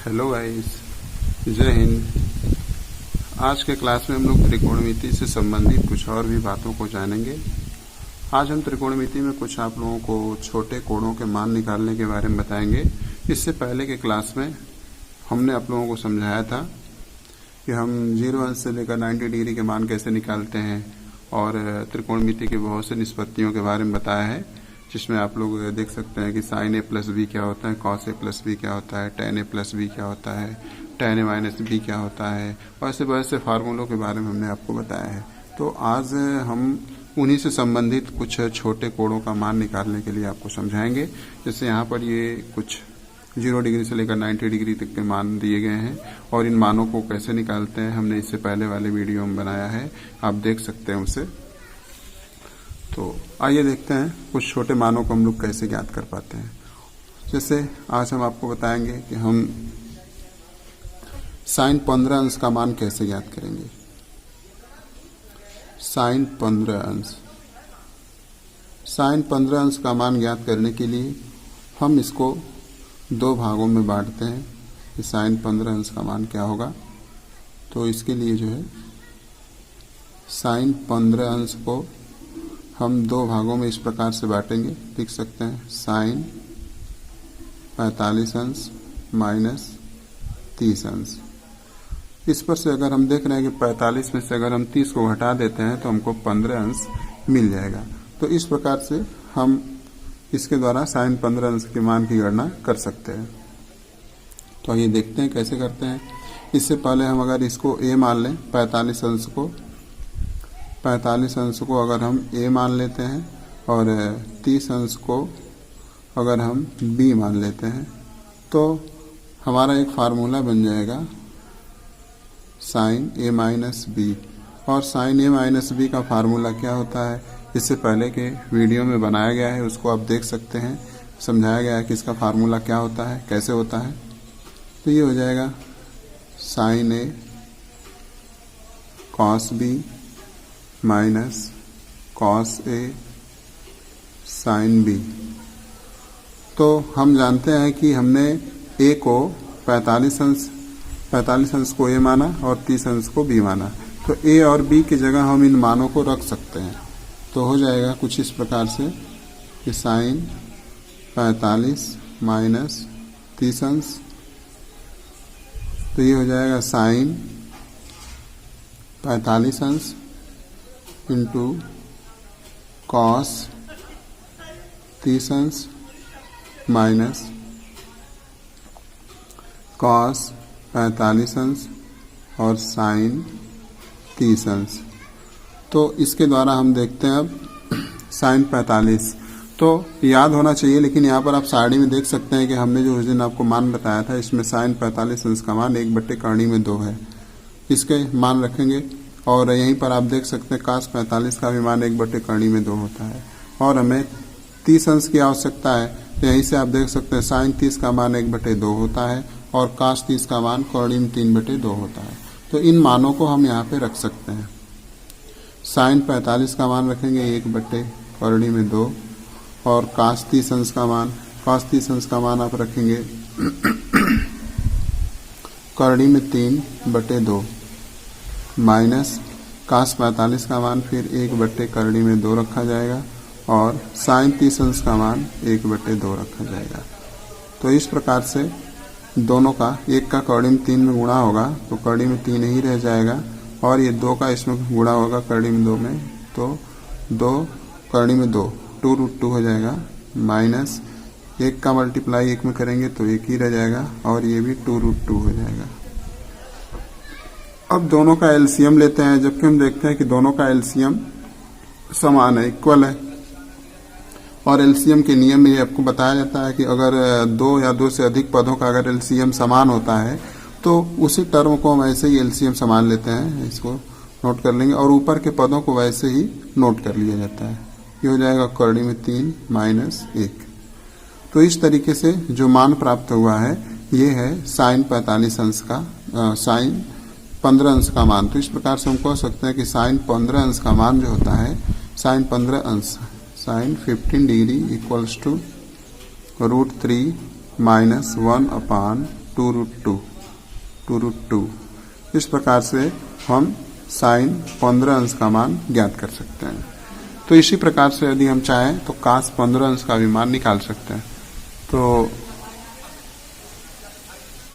Hello guys, जय हिंद। आज के क्लास में हम लोग त्रिकोणमिति से संबंधित कुछ और भी बातों को जानेंगे। आज हम त्रिकोणमिति में कुछ आप लोगों को छोटे कोणों के मान निकालने के बारे में बताएंगे। इससे पहले के क्लास में हमने आप लोगों को समझाया था कि हम 0 अंश से लेकर 90 डिग्री के मान कैसे निकालते हैं और त्रिकोणमिति के बहुत से निष्पत्तियों के बारे में बताया है, जिसमें आप लोग देख सकते हैं कि साइन ए प्लस बी क्या होता है, कॉस ए प्लस बी क्या होता है, टेन ए प्लस बी क्या होता है, टेन ए माइनस बी क्या होता है, और ऐसे बहुत से फार्मूलों के बारे में हमने आपको बताया है। तो आज हम उन्हीं से संबंधित कुछ छोटे कोणों का मान निकालने के लिए आपको समझाएंगे। जैसे यहाँ पर ये कुछ 0 डिग्री से लेकर 90 डिग्री तक के मान दिए गए हैं और इन मानों को कैसे निकालते हैं हमने इससे पहले वाले वीडियो में बनाया है, आप देख सकते हैं उसे। तो आइए देखते हैं कुछ छोटे मानों को हम लोग कैसे ज्ञात कर पाते हैं। जैसे आज हम आपको बताएंगे कि हम साइन 15 अंश का मान कैसे ज्ञात करेंगे। साइन 15 अंश का मान ज्ञात करने के लिए हम इसको 2 भागों में बांटते हैं कि साइन 15 अंश का मान क्या होगा। तो इसके लिए जो है साइन 15 अंश को हम 2 भागों में इस प्रकार से बांटेंगे, लिख सकते हैं साइन 45 अंश माइनस 30 अंश। इस पर से अगर हम देख रहे हैं कि 45 में से अगर हम 30 को घटा देते हैं तो हमको 15 अंश मिल जाएगा। तो इस प्रकार से हम इसके द्वारा साइन 15 अंश के मान की गणना कर सकते हैं। तो आइए देखते हैं कैसे करते हैं। इससे पहले हम अगर इसको a मान लें, 45 अंश को अगर हम a मान लेते हैं और 30 अंश को अगर हम b मान लेते हैं तो हमारा एक फार्मूला बन जाएगा साइन a माइनस बी। और साइन a माइनस बी का फार्मूला क्या होता है, इससे पहले के वीडियो में बनाया गया है, उसको आप देख सकते हैं। समझाया गया है कि इसका फार्मूला क्या होता है, कैसे होता है। तो ये हो जाएगा sine a cos b minus cos A sine B. तो हम जानते हैं कि हमने a को 45 अंश को a माना और 30 अंश को b माना। तो a और b की जगह हम इन मानों को रख सकते हैं। तो हो जाएगा कुछ इस प्रकार से कि साइन 45 माइनस 30 अंश, तो ये हो जाएगा साइन 45 अंश इंटू कॉस 30 अंश माइनस कॉस 45 अंश और साइन 30 अंश। तो इसके द्वारा हम देखते हैं अब साइन 45। तो याद होना चाहिए, लेकिन यहाँ पर आप सारणी में देख सकते हैं कि हमने जो उस दिन आपको मान बताया था, इसमें साइन 45 अंश का मान 1/कर्ण में 2 है। इसके मान रखेंगे और यहीं पर आप देख सकते हैं कास 45 का भी मान 1/कर्ण में 2 होता है और हमें 30 अंश की आवश्यकता है। तो यहीं से आप देख सकते हैं साइन 30 का मान 1/2 होता है और कास 30 का मान कर्ण में 3/2 होता है। तो इन मानों को हम यहाँ पे रख सकते हैं। साइन 45 का मान रखेंगे 1/कर्ण में 2 और कास 30 अंश का मान आप रखेंगे कर्ण में 3/2 माइनस कास 45 का मान फिर 1/कर्ण में 2 रखा जाएगा और साइन 30 अंश का मान 1/2 रखा जाएगा। तो इस प्रकार से दोनों का, एक का कर्ण में 3 में गुणा होगा तो कर्ण में 3 ही रह जाएगा और ये 2 का इसमें गुणा होगा कर्ण में 2 में, तो 2 कर्ण में 2 2√2 हो जाएगा माइनस 1 का मल्टीप्लाई 1 में करेंगे तो 1 ही रह जाएगा और ये भी 2√2 हो जाएगा। अब दोनों का एलसीएम लेते हैं, जबकि हम देखते हैं कि दोनों का एलसीएम समान है, इक्वल है। और एलसीएम के नियम में ये आपको बताया जाता है कि अगर 2 या 2 से अधिक पदों का अगर एलसीएम समान होता है तो उसी टर्म को हम ऐसे ही एलसीएम समान लेते हैं, इसको नोट कर लेंगे और ऊपर के पदों को वैसे ही नोट कर लिया जाता है। ये हो जाएगा कर्ण में 3 माइनस 1। तो इस तरीके से जो मान प्राप्त हुआ है ये है साइन 45 अंश का साइन 15 अंश का मान। तो इस प्रकार से हम कह सकते हैं कि साइन 15 अंश का मान जो होता है, साइन 15 अंश साइन 15 डिग्री इक्वल्स टू √3 - 1/15 2√2 इस प्रकार से हम साइन 15 अंश का मान ज्ञात कर सकते हैं। तो इसी प्रकार से यदि हम चाहें तो cos 15 अंश का भी मान निकाल सकते हैं। तो